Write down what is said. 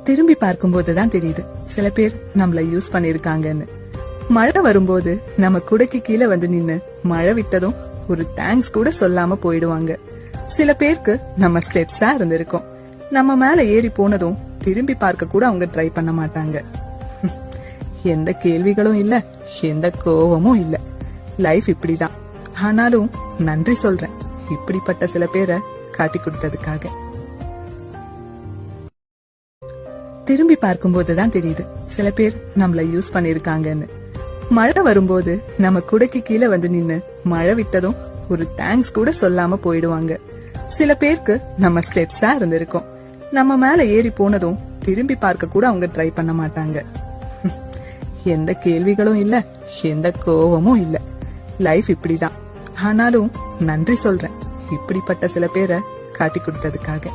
திரும்பி பார்க்கும்போதுதான் தெரியுது சில பேர் நம்மள யூஸ் பண்ணிருக்காங்கன்னு. மழை வரும்போது நம்ம குடைக்கு கீழே வந்து நின்னு மழை விட்டதும் ஒரு தேங்க்ஸ் கூட சொல்லாம போயிடுவாங்க. சில பேருக்கு நம்ம ஸ்டெப்ஸா இருந்திருக்கோம். நம்ம மேல ஏறி போனதும் திரும்பி பார்க்க கூட அவங்க ட்ரை பண்ண மாட்டாங்க. எந்த கேள்விகளும் இல்ல, எந்த கோவமும் இல்ல. லைஃப் இப்படிதான். ஆனாலும் நன்றி சொல்றேன் இப்படிப்பட்ட சில பேரை காட்டி கொடுத்ததுக்காக. திரும்பி பார்க்கும்போதுதான் தெரியுது சில பேர் நம்மள யூஸ் பண்ணிருக்காங்கன்னு. மழை வரும்போது நம்ம குடைக்கு கீழே வந்து நின்னு மழை விட்டதும் ஒரு தேங்க்ஸ் கூட சொல்லாம போயிடுவாங்க. சில பேருக்கு நம்ம ஸ்டெப்ஸா இருந்திருக்கோம். நம்ம மேல ஏறி போனதும் திரும்பி பார்க்க கூட அவங்க ட்ரை பண்ண மாட்டாங்க. எந்த கேள்விகளும் இல்ல, எந்த கோவமும் இல்ல. லைஃப் இப்படிதான். ஆனாலும் நன்றி சொல்றேன் இப்படிப்பட்ட சில பேரை காட்டி கொடுத்ததுக்காக.